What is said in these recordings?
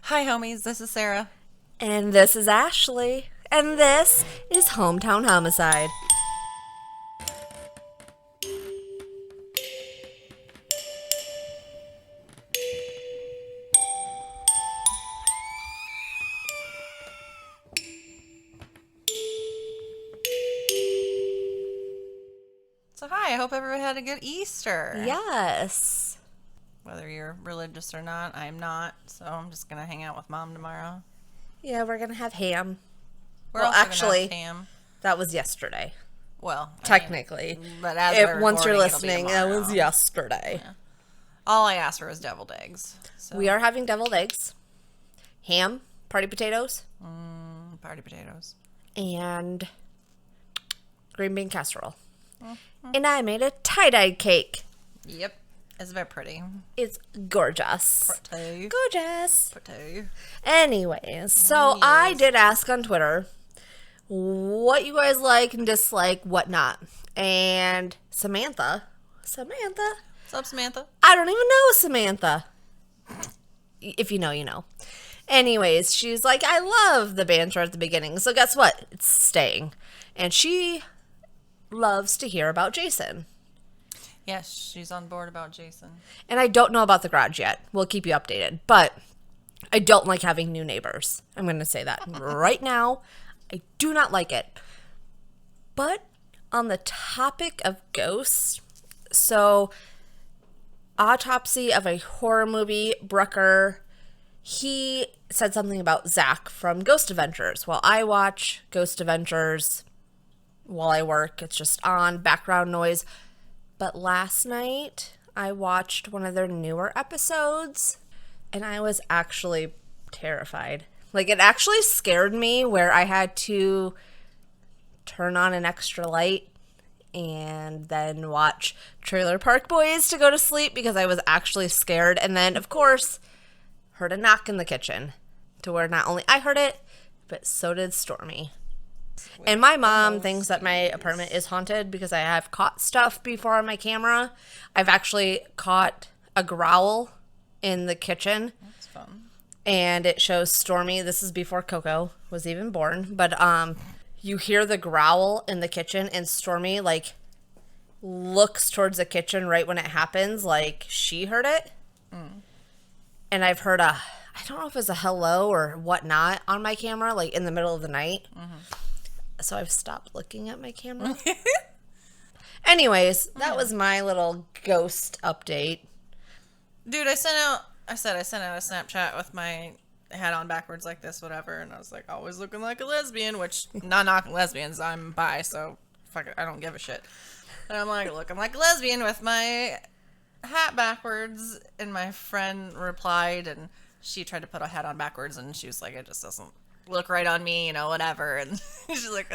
Hi, homies. This is Sarah. And this is Ashley. And this is Hometown Homicide. So, hi. I hope everyone had a good Easter. Yes. Whether you're religious or not, I'm not. So, I'm just going to hang out with Mom tomorrow. Yeah, we're going to have ham. We're Well, also actually, gonna have ham. that was yesterday. Well, Technically. but as we're Once you're recording, it'll be listening, that was tomorrow. yesterday. Yeah. All I asked for was deviled eggs. So. We are having deviled eggs, ham, party potatoes, Party potatoes. and green bean casserole. And I made a tie-dyed cake. Yep. It's very pretty. It's gorgeous. Pretty. Gorgeous. Pretty. Anyways, so I did ask on Twitter what you guys like and dislike, whatnot. And Samantha, What's up, Samantha? I don't even know Samantha. If you know, you know. Anyways, she's like, I love the banter at the beginning. So guess what? It's staying. And she loves to hear about Jason. Yes, she's on board about Jason. And I don't know about the garage yet. We'll keep you updated. But I don't like having new neighbors. I'm going to say that right now. I do not like it. But on the topic of ghosts, so Autopsy of a Horror Movie, Brucker, he said something about Zach from Ghost Adventures. Well, I watch Ghost Adventures while I work. It's just on background noise. But last night, I watched one of their newer episodes, and I was actually terrified. Like, it actually scared me where I had to turn on an extra light and then watch Trailer Park Boys to go to sleep because I was actually scared. And then, of course, heard a knock in the kitchen to where not only I heard it, but so did Stormy. And my mom thinks that my apartment is haunted because I have caught stuff before on my camera. I've actually caught a growl in the kitchen. That's fun. And it shows Stormy. This is before Coco was even born. But you hear the growl in the kitchen, and Stormy, like, looks towards the kitchen right when it happens, like she heard it. And I've heard I don't know if it's a hello or whatnot on my camera, like in the middle of the night. So I've stopped looking at my camera. Anyways, that was my little ghost update. Dude, I sent out a Snapchat with my hat on backwards like this, whatever, and I was like, always looking like a lesbian, which, not knocking lesbians, I'm bi, so fuck it, I don't give a shit. And I'm like, looking like a lesbian with my hat backwards, and my friend replied, and she tried to put a hat on backwards, and she was like, it just doesn't look right on me, whatever, and she's like,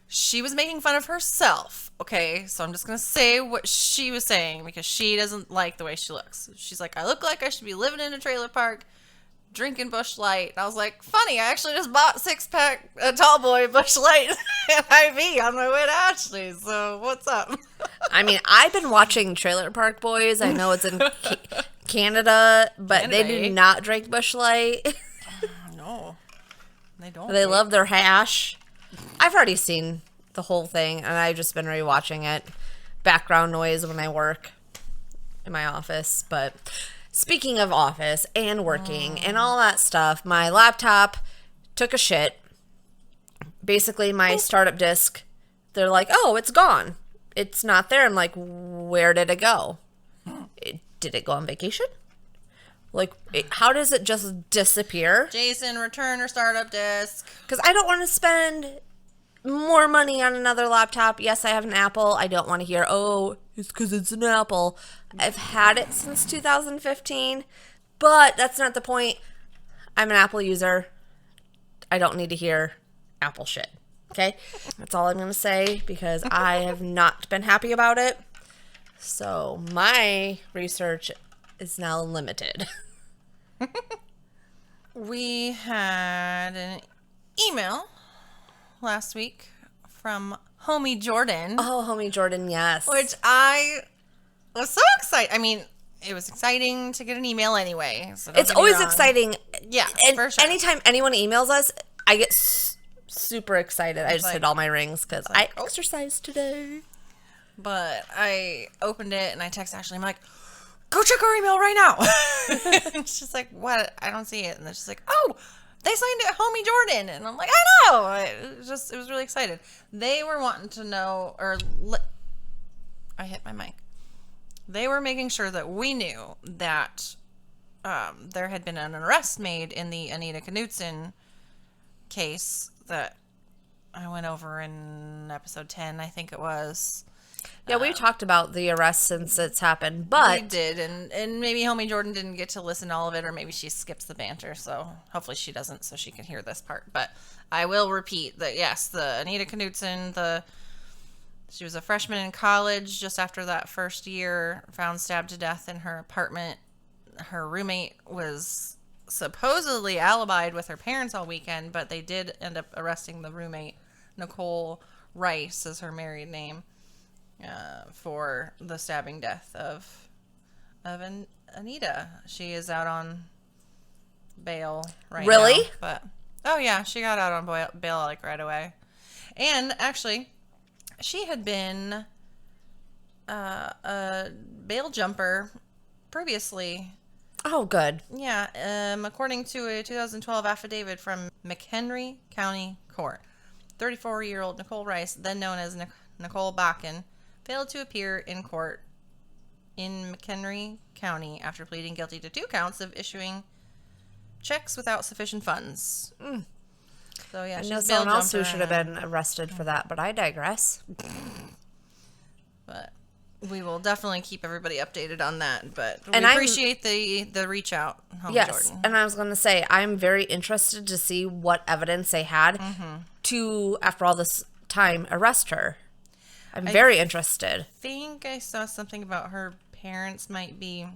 she was making fun of herself, okay? So I'm just going to say what she was saying because she doesn't like the way she looks. She's like, I look like I should be living in a trailer park, drinking Busch Light. And I was like, funny, I actually just bought 6-pack Tall Boy Busch Light and IV on my way to Ashley's. So what's up? I mean, I've been watching Trailer Park Boys. I know it's in Canada, but they do not drink Busch Light. No, they don't. They love their hash. I've already seen the whole thing, and I've just been rewatching it. Background noise when I work in my office. But speaking of office and working and all that stuff, my laptop took a shit. Basically, my startup disk, they're like, oh, it's gone. It's not there. I'm like, where did it go? Did it go on vacation? Like, how does it just disappear? Jason, return her startup disk. Because I don't want to spend more money on another laptop. Yes, I have an Apple. I don't want to hear, oh, it's because it's an Apple. I've had it since 2015, but that's not the point. I'm an Apple user. I don't need to hear Apple shit. Okay? That's all I'm going to say because I have not been happy about it. So my research is now limited. We had an email last week from Homie Jordan. Oh, Homie Jordan, yes. Which I was so excited. I mean, it was exciting to get an email anyway. So don't It's get me always wrong. exciting. Yeah, And for sure. anytime anyone emails us, I get super excited. I just like- hit all my rings because like, I exercised today. But I opened it and I text Ashley. I'm like, go check our email right now. And she's like, what? I don't see it. And then she's like, oh, they signed it, Homie Jordan. And I'm like, I know. It was really excited. They were wanting to know, I hit my mic. They were making sure that we knew that there had been an arrest made in the Anita Knutson case that I went over in episode 10, I think it was. Yeah, we've talked about the arrest since it's happened, We but did, and maybe Homie Jordan didn't get to listen to all of it, or maybe she skips the banter, so hopefully she doesn't, so she can hear this part. But I will repeat that, yes, the Anita Knutson, she was a freshman in college just after that first year, found stabbed to death in her apartment. Her roommate was supposedly alibied with her parents all weekend, but they did end up arresting the roommate. Nicole Rice is her married name. For the stabbing death of Anita. She is out on bail right now. Really? But oh yeah, she got out on bail like right away. And actually, she had been a bail jumper previously. oh, good. Yeah, according to a 2012 affidavit from McHenry County Court, 34-year-old Nicole Rice, then known as Nicole Bakken, failed to appear in court in McHenry County after pleading guilty to 2 counts of issuing checks without sufficient funds. So yeah, I she's know a someone bail else who jumper should have been arrested for that, but I digress. But we will definitely keep everybody updated on that. But we And I'm- appreciate the reach out, Homie Yes, Jordan. and I was going to say, I'm very interested to see what evidence they had to, after all this time, arrest her. I'm very interested. I think I saw something about her parents might be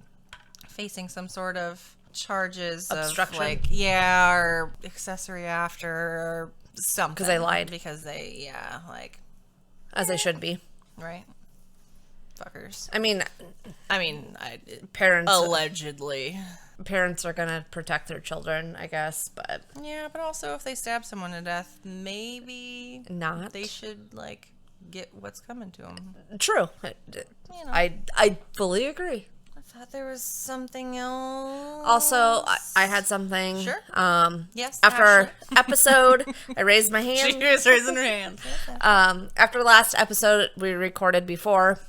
facing some sort of charges Obstruction? of or accessory after or something. Because they lied. Because they, As they should be. right? Fuckers. I mean, Parents. parents Allegedly. are going to protect their children, I guess, but Yeah, but also if they stab someone to death, maybe not. they should, get what's coming to them. True. You know. I fully agree. I thought there was something else. Also, I had something. Sure. Yes, After our Ashley. episode, I raised my hand. She was raising her hand. After the last episode we recorded before,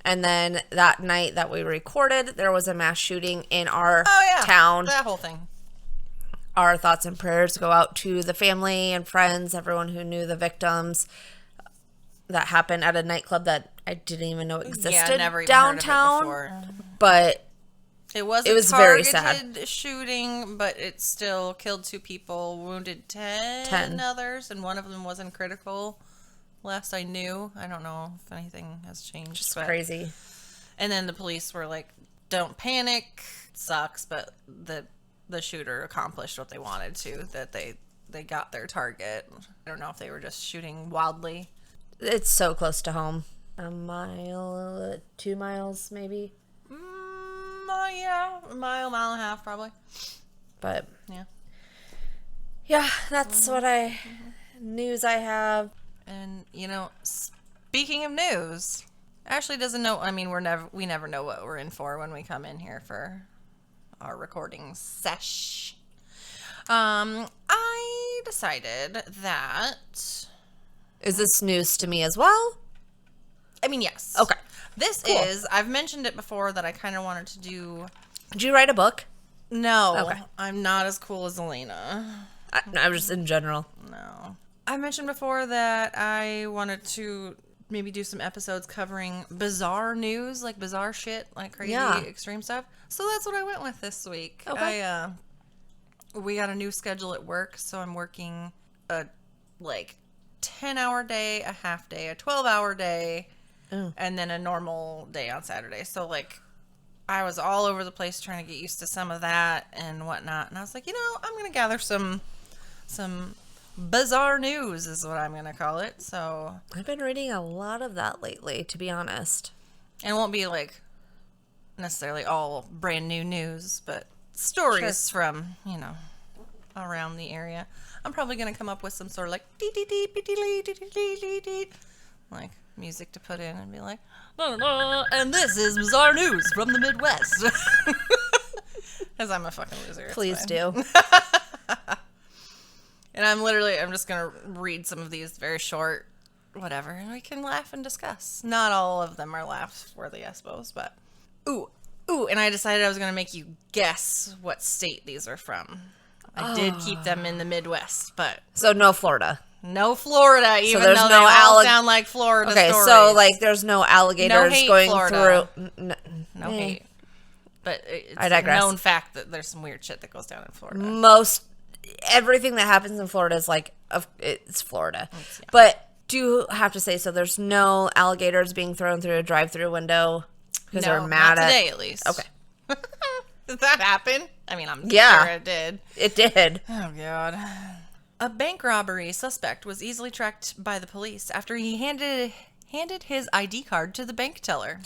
and then that night that we recorded, there was a mass shooting in our town. That whole thing. Our thoughts and prayers go out to the family and friends, everyone who knew the victims. That happened at a nightclub that I didn't even know existed never even downtown. heard of it before. But It was very targeted sad. shooting, but it still killed 2 people, wounded 10 others, and one of them wasn't critical. Last I knew. I don't know if anything has changed. just but- crazy. And then the police were like, don't panic. Sucks, but the shooter accomplished what they wanted to, that they got their target. I don't know if they were just shooting wildly. It's so close to home. A mile, 2 miles maybe. Yeah, a mile and a half probably. But Yeah. that's what news I have. And speaking of news, Ashley doesn't know. I mean, we never know what we're in for when we come in here for our recording sesh. I decided that. Is this news to me as well? I mean, yes. Okay. This Cool. is. I've mentioned it before that I kind of wanted to do. Did you write a book? No, Okay. I'm not as cool as Elena. I was just in general. No. I mentioned before that I wanted to maybe do some episodes covering bizarre news, like bizarre shit, like crazy extreme stuff. So that's what I went with this week. Okay. We got a new schedule at work, so I'm working a 10-hour day, a half day, a 12-hour day, and then a normal day on Saturday. So I was all over the place trying to get used to some of that and whatnot. And I was like, I'm going to gather some bizarre news is what I'm going to call it. So, I've been reading a lot of that lately, to be honest. and it won't be necessarily all brand new news, but stories from, around the area. I'm probably going to come up with some sort of like like music to put in and be like, and this is bizarre news from the Midwest. Because I'm a fucking loser. Please do. And I'm just going to read some of these very short, whatever, and we can laugh and discuss. Not all of them are laugh-worthy, I suppose, but... Ooh, and I decided I was going to make you guess what state these are from. I did keep them in the Midwest, but... So no Florida. No Florida, even there's though no they all sound like Florida stories. So, like, there's no alligators hate, going Florida. through... No hate. But it's I a digress. known fact that there's some weird shit that goes down in Florida. Everything that happens in Florida is like, it's Florida. Yeah. But do have to say, so there's no alligators being thrown through a drive-through window because they're mad not today, at least. Okay. Did that happen? I mean, I'm sure it did. It did. Oh, God. A bank robbery suspect was easily tracked by the police after he handed his ID card to the bank teller.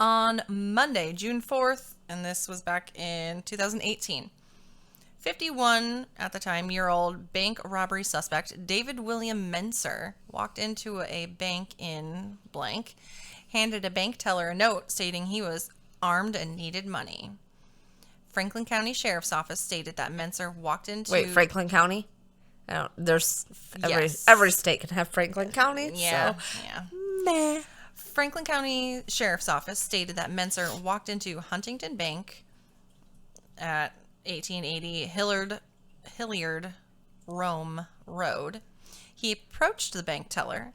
On Monday, June 4th, and this was back in 2018, 51 at the time year-old bank robbery suspect David William Menser walked into a bank in blank, handed a bank teller a note stating he was armed and needed money. Franklin County Sheriff's Office stated that Menser walked into... Wait, Franklin County? There's Yes. every state can have Franklin County. Yeah, so. yeah. Meh. Franklin County Sheriff's Office stated that Menser walked into Huntington Bank at 1880 Hilliard Rome Road. He approached the bank teller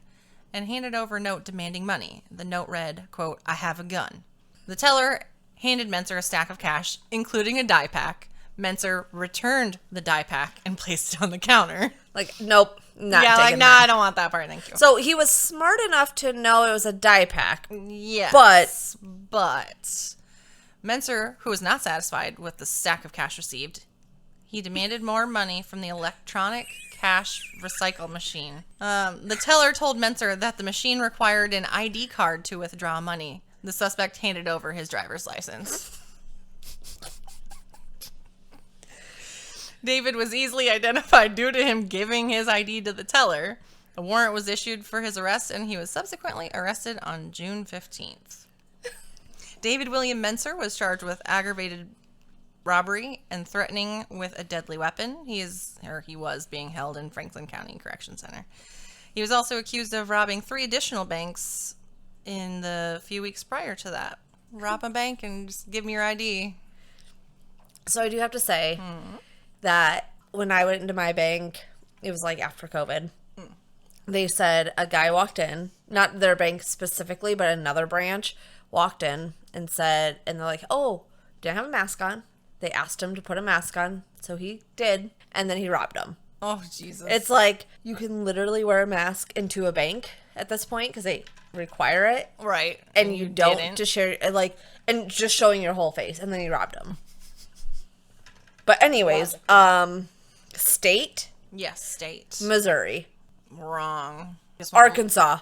and handed over a note demanding money. The note read, quote, "I have a gun." The teller handed Menser a stack of cash, including a die pack. Menser returned the die pack and placed it on the counter. Like, nope, not yeah, taking like, nah, that. I don't want that part, thank you. So he was smart enough to know it was a die pack. Yes. But Menser, who was not satisfied with the stack of cash received, he demanded more money from the electronic cash recycle machine. The teller told Menser that the machine required an ID card to withdraw money. The suspect handed over his driver's license. David was easily identified due to him giving his ID to the teller. A warrant was issued for his arrest, and he was subsequently arrested on June 15th. David William Menser was charged with aggravated robbery and threatening with a deadly weapon. He was being held in Franklin County Correction Center. He was also accused of robbing 3 additional banks in the few weeks prior to that. Rob a bank and just give me your ID. So I do have to say that when I went into my bank, it was like after COVID. They said a guy walked in, not their bank specifically, but another branch walked in and said, and they're like, oh, didn't have a mask on. They asked him to put a mask on, so he did, and then he robbed them. Oh, Jesus. It's like you can literally wear a mask into a bank at this point because they require it. Right. And you don't just share, like, and just showing your whole face, and then he robbed them. But anyways, state? Yes, state. Missouri. Wrong. Arkansas.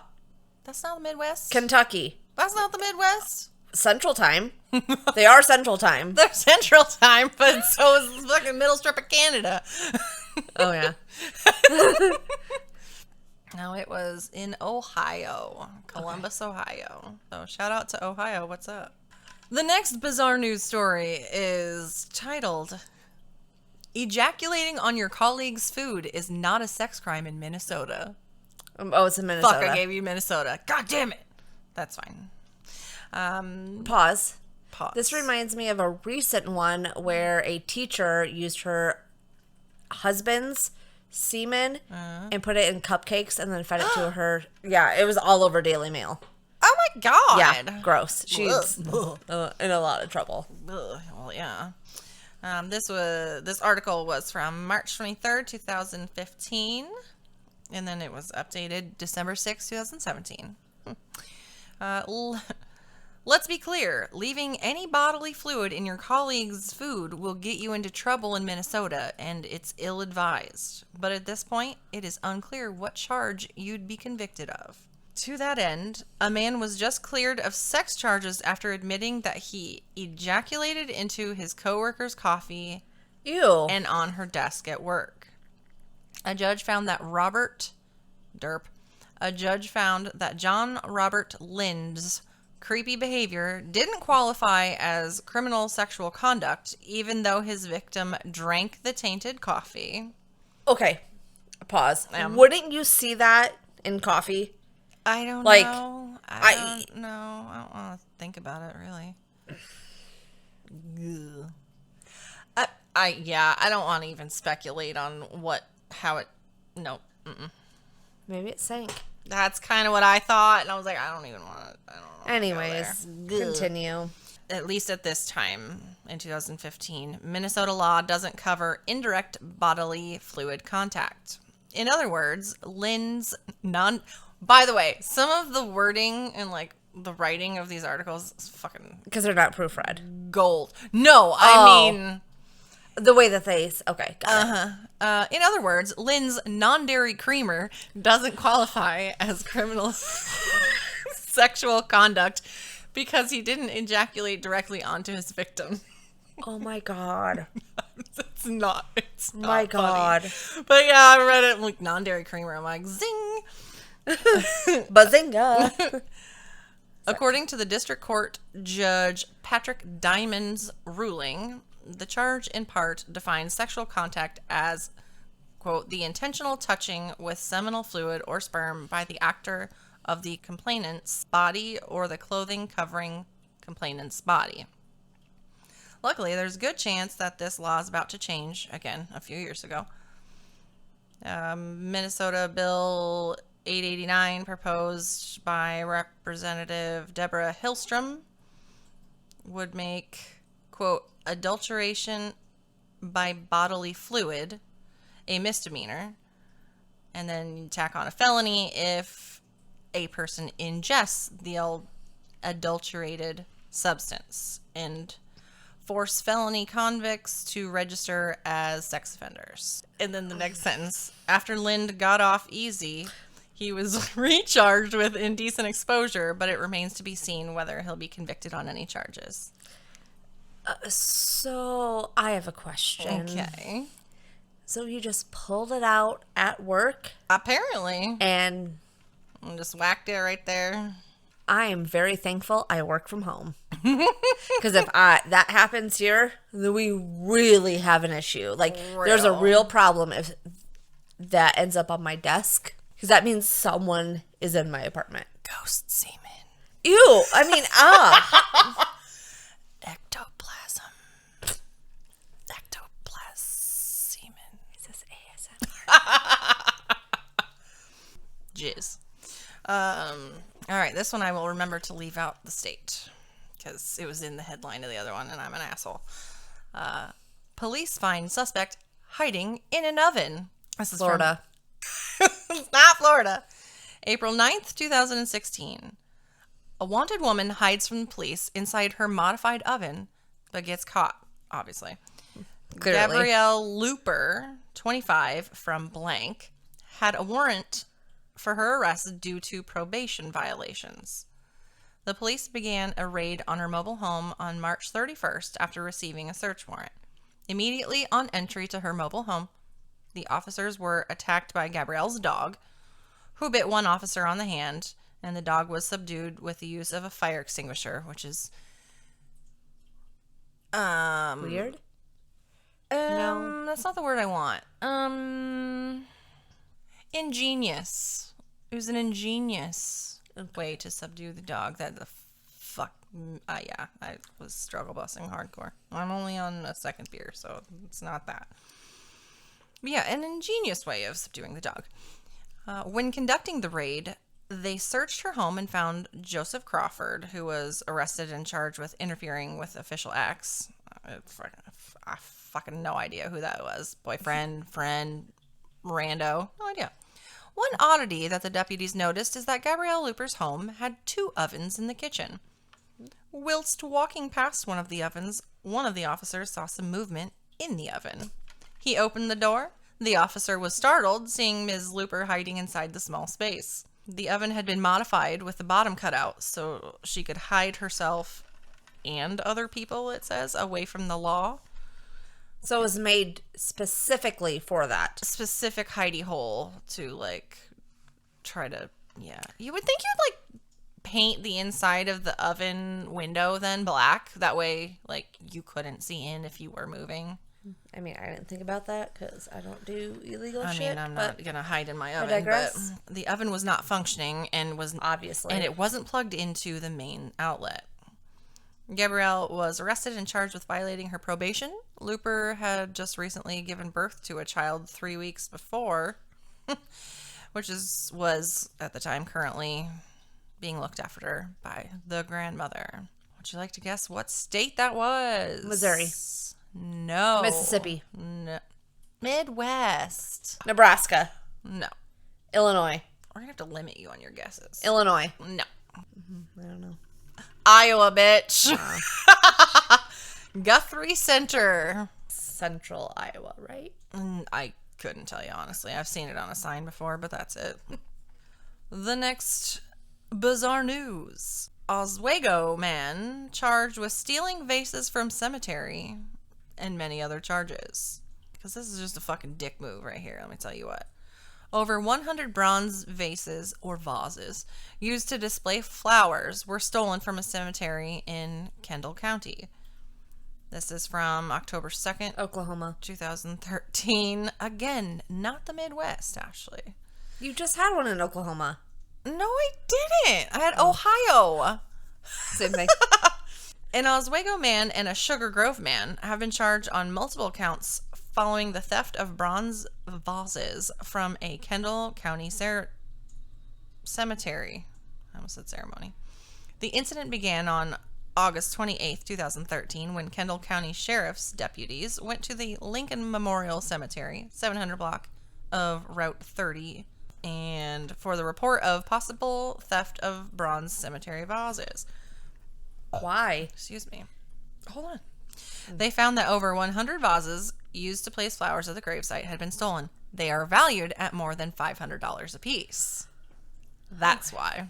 That's not the Midwest. Kentucky. That's not the Midwest. Central Time. They are Central Time. They're Central Time, but so is the fucking middle strip of Canada. Oh, yeah. No, it was in Ohio. Columbus, Ohio. So shout out to Ohio. What's up? The next bizarre news story is titled, "Ejaculating on your colleague's food is not a sex crime in Minnesota." Oh, it's in Minnesota. Fuck, I gave you Minnesota. God damn it. That's fine. Pause. Pause. This reminds me of a recent one where a teacher used her husband's semen and put it in cupcakes and then fed it to her. Yeah, it was all over Daily Mail. Oh my God. Yeah, gross. She's in a lot of trouble. Well, yeah. This article was from March 23rd, 2015, and then it was updated December 6th, 2017. Let's be clear. Leaving any bodily fluid in your colleague's food will get you into trouble in Minnesota, and it's ill-advised. But at this point, it is unclear what charge you'd be convicted of. To that end, a man was just cleared of sex charges after admitting that he ejaculated into his coworker's coffee Ew. and on her desk at work. A judge found that John Robert Lind's creepy behavior didn't qualify as criminal sexual conduct, even though his victim drank the tainted coffee. Okay. Pause. Wouldn't you see that in coffee? I don't Like, know. I don't know. I don't want to think about it, really. I don't want to even speculate on no. Mm-mm. Maybe it sank. That's kind of what I thought, and I was like, I don't even want to. I don't know. Anyways, continue. At least at this time in 2015, Minnesota law doesn't cover indirect bodily fluid contact. In other words, Lynn's By the way, some of the wording and like the writing of these articles is fucking Because they're not proofread. gold. No, I mean the way that they. Okay. Got it. in other words, Lynn's non-dairy creamer doesn't qualify as criminal sexual conduct because he didn't ejaculate directly onto his victim. Oh my god. It's not My god. Funny. But yeah, I read it like non-dairy creamer. I'm like, zing. Bazinga. According to the district court judge Patrick Diamond's ruling, the charge in part defines sexual contact as, quote, the intentional touching with seminal fluid or sperm by the actor of the complainant's body or the clothing covering complainant's body. Luckily, there's a good chance that this law is about to change again a few years ago. Minnesota Bill 889, proposed by Representative Deborah Hillstrom, would make, quote, adulteration by bodily fluid a misdemeanor, and then you tack on a felony if a person ingests the adulterated substance, and force felony convicts to register as sex offenders. And then the next sentence, after Lind got off easy, he was recharged with indecent exposure, but it remains to be seen whether he'll be convicted on any charges. So, I have a question. Okay. So, you just pulled it out at work? Apparently. And just whacked it right there. I am very thankful I work from home. Because if that happens here, then we really have an issue. Like, there's a real problem if that ends up on my desk. Because that means someone is in my apartment. Ghost semen. Ew. I mean, Ectoplasm. Semen. Is this ASMR? Jizz. All right, this one I will remember to leave out the state because it was in the headline of the other one, and I'm an asshole. Police find suspect hiding in an oven. This is Florida. It's not Florida. April 9th, 2016. A wanted woman hides from the police inside her modified oven, but gets caught, obviously. Clearly. Gabrielle Looper, 25, from blank, had a warrant for her arrest due to probation violations. The police began a raid on her mobile home on March 31st after receiving a search warrant. Immediately on entry to her mobile home, the officers were attacked by Gabrielle's dog, who bit one officer on the hand, and the dog was subdued with the use of a fire extinguisher, which is Weird? No. That's not the word I want. Ingenious. It was an ingenious way to subdue the dog. That the fuck. Yeah, I was struggle busting hardcore. I'm only on a second beer, so it's not that. But yeah, an ingenious way of subduing the dog. When conducting the raid, they searched her home and found Joseph Crawford, who was arrested and charged with interfering with official acts. I fucking no idea who that was. Boyfriend, friend, rando. No idea. One oddity that the deputies noticed is that Gabrielle Looper's home had two ovens in the kitchen. Whilst walking past one of the ovens, one of the officers saw some movement in the oven. He opened the door. The officer was startled, seeing Ms. Looper hiding inside the small space. The oven had been modified with the bottom cut out so she could hide herself and other people, it says, away from the law. So it was made specifically for that. Specific hidey hole to, like, try to, yeah. You would think you'd, like, paint the inside of the oven window then black. That way, like, you couldn't see in if you were moving. I mean, I didn't think about that because I don't do illegal shit. I mean, I'm not going to hide in my oven, digress. but the oven was not functioning and was Obviously. and it wasn't plugged into the main outlet. Gabrielle was arrested and charged with violating her probation. Looper had just recently given birth to a child 3 weeks before, which was at the time currently being looked after by the grandmother. Would you like to guess what state that was? Missouri. No. Mississippi. No. Midwest. Nebraska. No. Illinois. We're going to have to limit you on your guesses. Illinois. No. I don't know. Iowa, bitch. Guthrie Center. Central Iowa, right? I couldn't tell you, honestly. I've seen it on a sign before, but that's it. The next bizarre news. Oswego man charged with stealing vases from cemetery and many other charges. Because this is just a fucking dick move right here, let me tell you what. Over 100 bronze vases, or vases, used to display flowers were stolen from a cemetery in Kendall County. This is from October 2nd, Oklahoma. 2013. Again, not the Midwest, Ashley. You just had one in Oklahoma. No, I didn't. I had Ohio. Same thing. An Oswego man and a Sugar Grove man have been charged on multiple counts following the theft of bronze vases from a Kendall County cemetery. I almost said ceremony. The incident began on August 28th, 2013, when Kendall County Sheriff's deputies went to the Lincoln Memorial Cemetery, 700 block of Route 30, and for the report of possible theft of bronze cemetery vases. Why? Excuse me. Hold on. They found that over 100 vases used to place flowers at the gravesite had been stolen. They are valued at more than $500 a piece. That's why.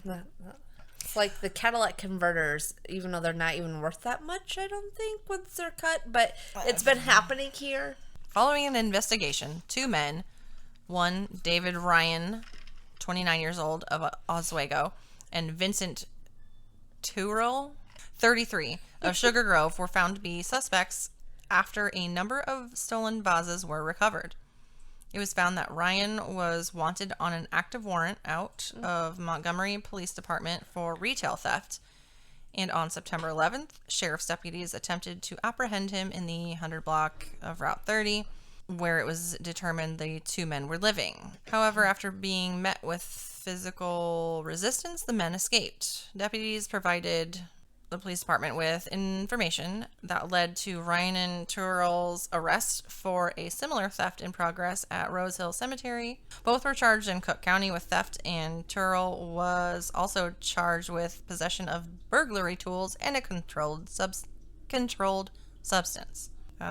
It's like the Cadillac converters, even though they're not even worth that much, I don't think, once they're cut. But it's been happening here. Following an investigation, two men, one David Ryan, 29 years old, of Oswego, and Vincent Turrell, 33, of Sugar Grove, were found to be suspects after a number of stolen vases were recovered. It was found that Ryan was wanted on an active warrant out of Montgomery Police Department for retail theft, and on September 11th, sheriff's deputies attempted to apprehend him in the 100 block of Route 30, where it was determined the two men were living. However, after being met with physical resistance, the men escaped. Deputies provided the police department with information that led to Ryan and Turrell's arrest for a similar theft in progress at Rose Hill Cemetery. Both were charged in Cook County with theft, and Turrell was also charged with possession of burglary tools and a controlled substance.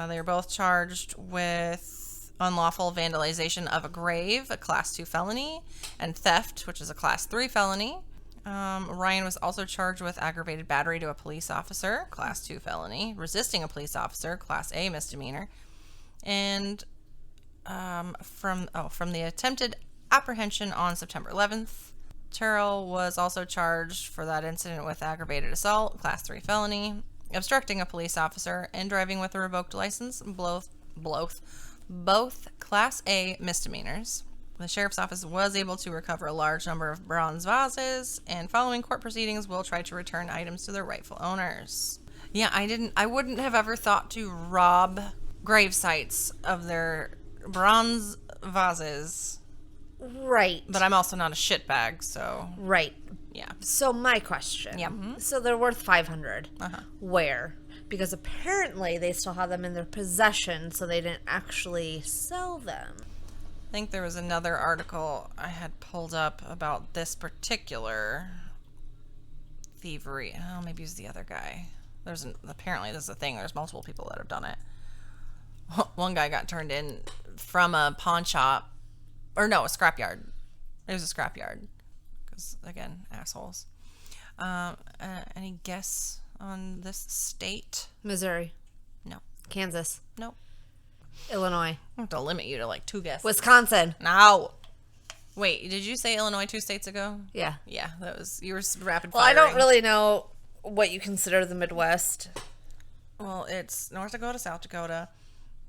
They were both charged with unlawful vandalization of a grave, a Class 2 felony, and theft, which is a Class 3 felony. Ryan was also charged with aggravated battery to a police officer, Class 2 felony, resisting a police officer, Class A misdemeanor, and from the attempted apprehension on September 11th, Turrell was also charged for that incident with aggravated assault, Class 3 felony, obstructing a police officer, and driving with a revoked license, both Class A misdemeanors. The sheriff's office was able to recover a large number of bronze vases, and following court proceedings will try to return items to their rightful owners. Yeah, I wouldn't have ever thought to rob grave sites of their bronze vases. Right. But I'm also not a shitbag, so. Right. Yeah. So my question. Yeah. So they're worth $500. Uh-huh. Where? Because apparently they still have them in their possession, so they didn't actually sell them. I think there was another article I had pulled up about this particular thievery. Oh, maybe it was the other guy. Apparently this is a thing. There's multiple people that have done it. One guy got turned in from a pawn shop, or no, a scrapyard. It was a scrapyard. again, assholes. Any guess on this state? Missouri. No. Kansas. Nope. Illinois. I have to limit you to like 2 guesses. Wisconsin. No. Wait, did you say Illinois 2 states ago? Yeah. Yeah, you were rapid firing. Well, I don't really know what you consider the Midwest. Well, it's North Dakota, South Dakota,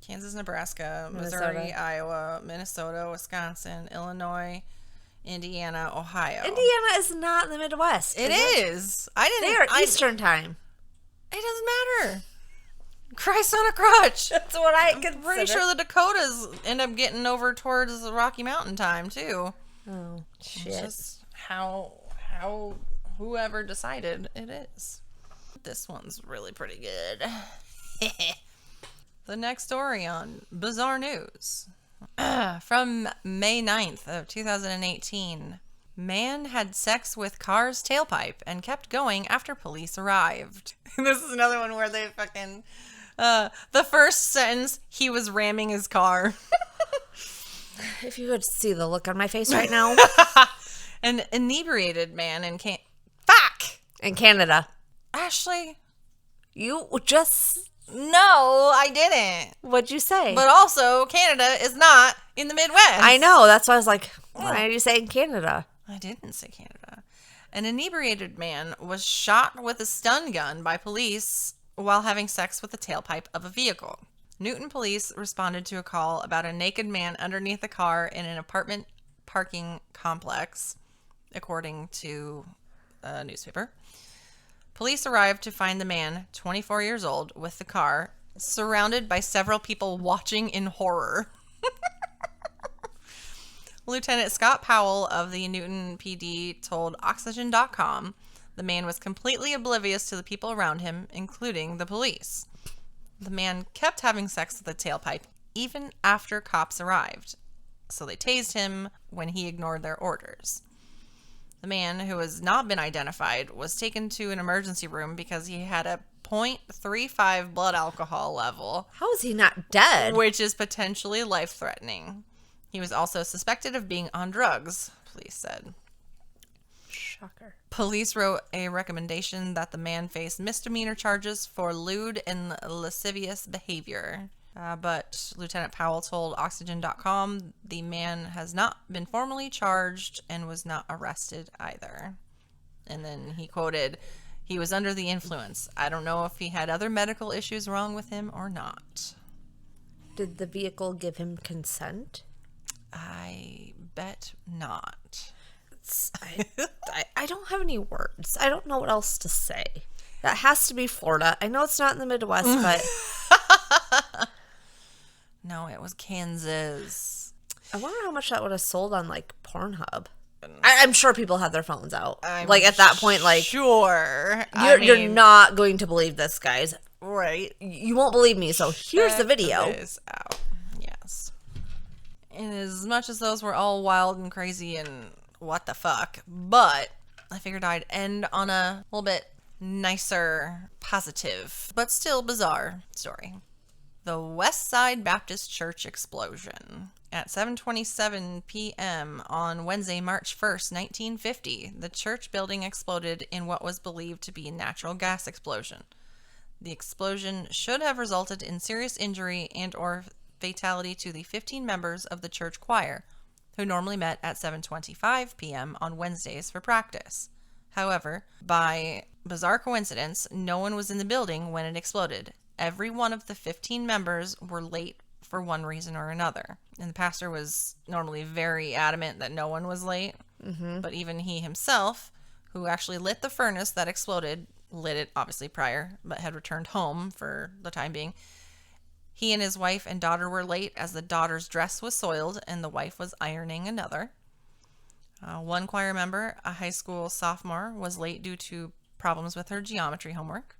Kansas, Nebraska, Minnesota. Missouri, Iowa, Minnesota, Wisconsin, Illinois, Indiana, Ohio. Indiana is not in the Midwest. It is. I didn't. They are Eastern time. It doesn't matter. Christ on a crutch. That's what I I'm consider. pretty sure the Dakotas end up getting over towards the Rocky Mountain time too. Oh shit! It's just how whoever decided it is. This one's really pretty good. The next story on Bizarre News. From May 9th of 2018. Man had sex with car's tailpipe and kept going after police arrived. This is another one where they fucking... the first sentence, he was ramming his car. If you could see the look on my face right now. An inebriated man in Fuck! In Canada. Ashley? You just... No, I didn't. What'd you say? But also, Canada is not in the Midwest. I know. That's why I was like, why are you saying Canada? I didn't say Canada. An inebriated man was shot with a stun gun by police while having sex with the tailpipe of a vehicle. Newton police responded to a call about a naked man underneath a car in an apartment parking complex, according to a newspaper. Police arrived to find the man, 24 years old, with the car, surrounded by several people watching in horror. Lieutenant Scott Powell of the Newton PD told Oxygen.com the man was completely oblivious to the people around him, including the police. The man kept having sex with the tailpipe even after cops arrived, so they tased him when he ignored their orders. The man, who has not been identified, was taken to an emergency room because he had a .35 blood alcohol level. How is he not dead? Which is potentially life-threatening. He was also suspected of being on drugs, police said. Shocker. Police wrote a recommendation that the man face misdemeanor charges for lewd and lascivious behavior. But Lieutenant Powell told Oxygen.com the man has not been formally charged and was not arrested either. And then he quoted, "He was under the influence. I don't know if he had other medical issues wrong with him or not." Did the vehicle give him consent? I bet not. I don't have any words. I don't know what else to say. That has to be Florida. I know it's not in the Midwest, but... No, it was Kansas. I wonder how much that would have sold on, like, Pornhub. I'm sure people had their phones out. I'm like, at that point, like... Sure. You're not going to believe this, guys. Right. You won't believe me, so here's the video. It is out. Yes. And as much as those were all wild and crazy and what the fuck, but I figured I'd end on a little bit nicer, positive, but still bizarre story. The West Side Baptist Church explosion. At 7:27 p.m. on Wednesday, March 1st, 1950, the church building exploded in what was believed to be a natural gas explosion. The explosion should have resulted in serious injury and or fatality to the 15 members of the church choir, who normally met at 7:25 p.m. on Wednesdays for practice. However, by bizarre coincidence, no one was in the building when it exploded. Every one of the 15 members were late for one reason or another. And the pastor was normally very adamant that no one was late. Mm-hmm. But even he himself, who actually lit the furnace that exploded, lit it obviously prior, but had returned home for the time being. He and his wife and daughter were late as the daughter's dress was soiled and the wife was ironing another. One choir member, a high school sophomore, was late due to problems with her geometry homework.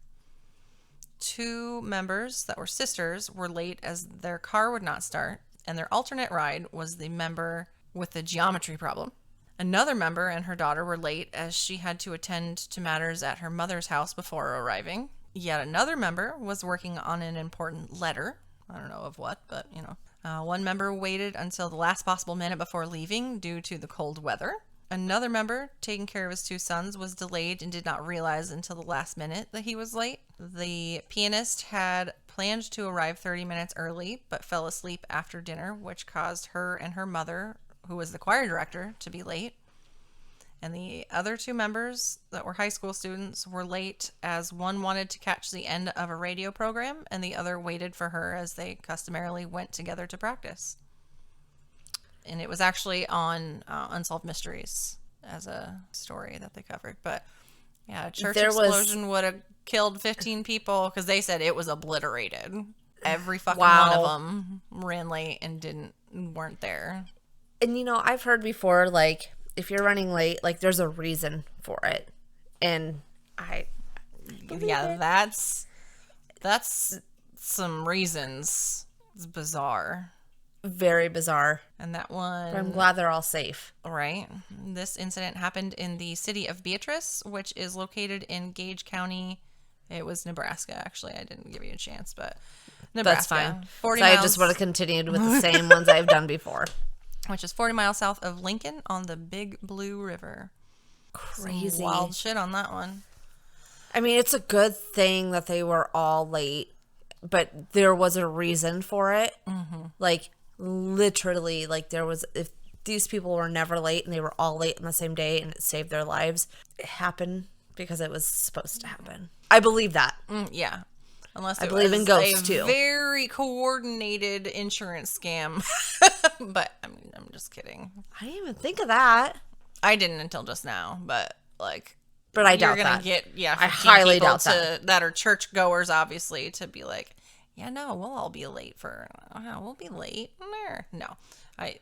2 members that were sisters were late as their car would not start, and their alternate ride was the member with the geometry problem. Another member and her daughter were late as she had to attend to matters at her mother's house before arriving. Yet another member was working on an important letter. I don't know of what, but, you know. One member waited until the last possible minute before leaving due to the cold weather. Another member, taking care of his 2 sons, was delayed and did not realize until the last minute that he was late. The pianist had planned to arrive 30 minutes early, but fell asleep after dinner, which caused her and her mother, who was the choir director, to be late. And the other 2 members that were high school students were late as one wanted to catch the end of a radio program and the other waited for her as they customarily went together to practice. And it was actually on Unsolved Mysteries as a story that they covered. But yeah, a church explosion would have killed 15 people because they said it was obliterated. Every fucking one of them ran late and weren't there. And you know, I've heard before, like, if you're running late, like, there's a reason for it. And that's some reasons. It's bizarre. Very bizarre. And that one... But I'm glad they're all safe. Right. This incident happened in the city of Beatrice, which is located in Gage County. It was Nebraska, actually. I didn't give you a chance, but Nebraska. That's fine. 40 so miles, I just would have continued with the same ones I've done before. Which is 40 miles south of Lincoln on the Big Blue River. Crazy. Some wild shit on that one. I mean, it's a good thing that they were all late, but there was a reason for it. Mm-hmm. Like, literally, like, there was, if these people were never late and they were all late on the same day and it saved their lives, it happened because it was supposed to happen. I believe that. Yeah. Unless I believe in ghosts too. Very coordinated insurance scam. But I mean, I'm just kidding. I didn't even think of that. I didn't until just now, but like, but I doubt you're gonna that. Get I highly doubt that are church goers, obviously, to be like, yeah, no, we'll all be late we'll be late. No,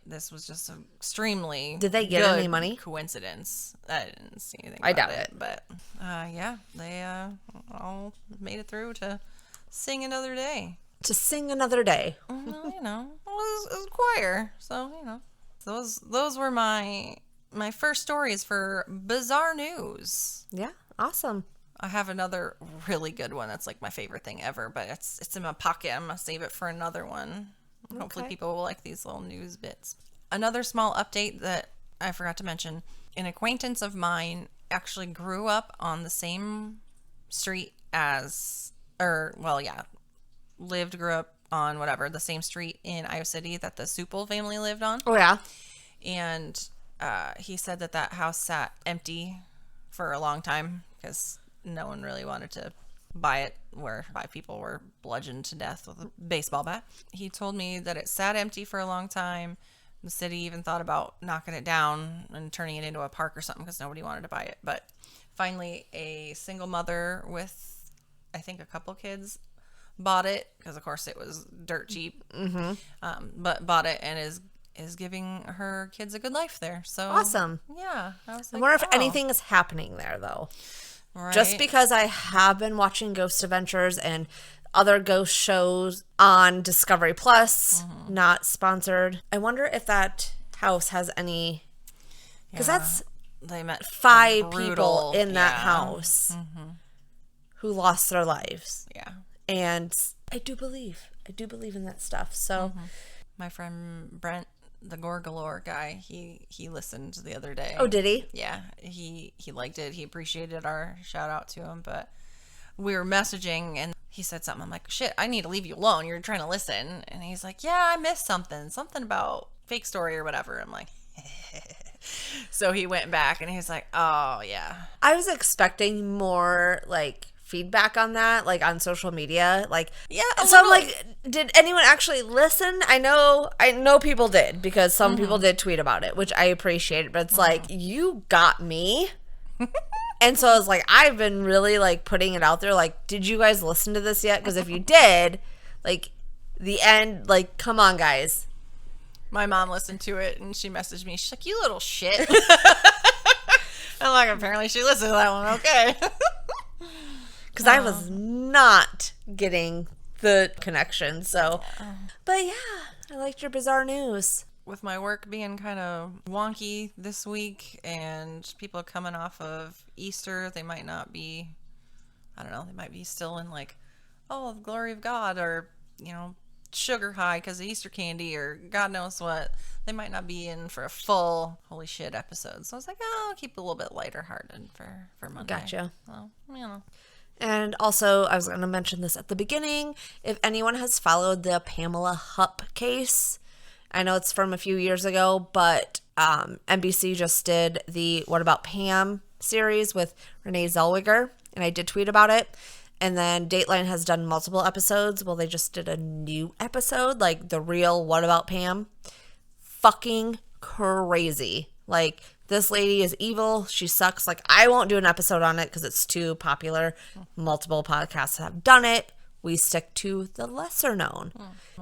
this was just an extremely. Did they get any money? Coincidence. I didn't see anything. I doubt it. But yeah, they all made it through to sing another day. To sing another day. Well, you know, it was choir, so you know, those were my first stories for bizarre news. Yeah, awesome. I have another really good one that's like my favorite thing ever, but it's in my pocket. I'm gonna save it for another one. Okay. Hopefully people will like these little news bits. Another small update that I forgot to mention. An acquaintance of mine actually grew up on the same street grew up on the same street in Iowa City that the Supple family lived on. Oh, yeah. And he said that house sat empty for a long time because no one really wanted to buy it, where 5 people were bludgeoned to death with a baseball bat. He told me that it sat empty for a long time. The city even thought about knocking it down and turning it into a park or something because nobody wanted to buy it. But finally, a single mother with, I think, a couple kids bought it because, of course, it was dirt cheap. Mm-hmm. But bought it and is giving her kids a good life there. So awesome. Yeah. I wonder if anything is happening there, though. Right. Just because I have been watching Ghost Adventures and other ghost shows on Discovery Plus, not sponsored. I wonder if that house has any, because they met 5 people in that house who lost their lives. Yeah. And I do believe in that stuff. So my friend Brent, the Gorgalore guy, he listened the other day. Oh, did he? Yeah, he liked it. He appreciated our shout out to him, but we were messaging and he said something. I'm like, shit, I need to leave you alone. You're trying to listen. And he's like, yeah, I missed something about fake story or whatever. I'm like, so he went back and he's like, oh yeah. I was expecting more like feedback on that, like on social media, like so I'm like, did anyone actually listen? I know people did, because some people did tweet about it, which I appreciate, but it's like, you got me. And so I was like, I've been really like putting it out there, like, did you guys listen to this yet? Because if you did, like, the end, like, come on, guys. My mom listened to it and she messaged me, she's like, you little shit. I'm like, apparently she listened to that one. Okay. Because I was not getting the connection. So, but yeah, I liked your bizarre news. With my work being kind of wonky this week and people coming off of Easter, they might not be, I don't know, they might be still in like, oh, the glory of God, or, you know, sugar high because of Easter candy or God knows what, they might not be in for a full holy shit episode. So I was like, oh, I'll keep it a little bit lighter hearted for Monday. Gotcha. So, you know. And also, I was going to mention this at the beginning. If anyone has followed the Pamela Hupp case, I know it's from a few years ago, but NBC just did the What About Pam series with Renee Zellweger, and I did tweet about it. And then Dateline has done multiple episodes. Well, they just did a new episode, like the real What About Pam. Fucking crazy. Like, this lady is evil. She sucks. Like, I won't do an episode on it because it's too popular. Multiple podcasts have done it. We stick to the lesser known.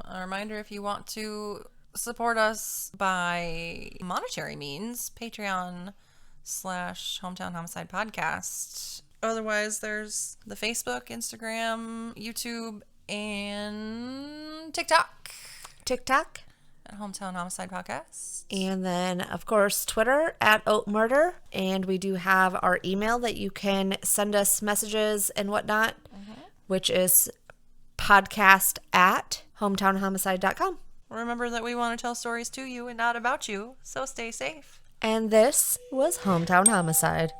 A reminder, if you want to support us by monetary means, Patreon/Hometown Homicide Podcast. Otherwise, there's the Facebook, Instagram, YouTube, and TikTok. TikTok. At Hometown Homicide Podcast. And then, of course, Twitter at OatMurder. And we do have our email that you can send us messages and whatnot, which is podcast@hometownhomicide.com. Remember that we want to tell stories to you and not about you, so stay safe. And this was Hometown Homicide.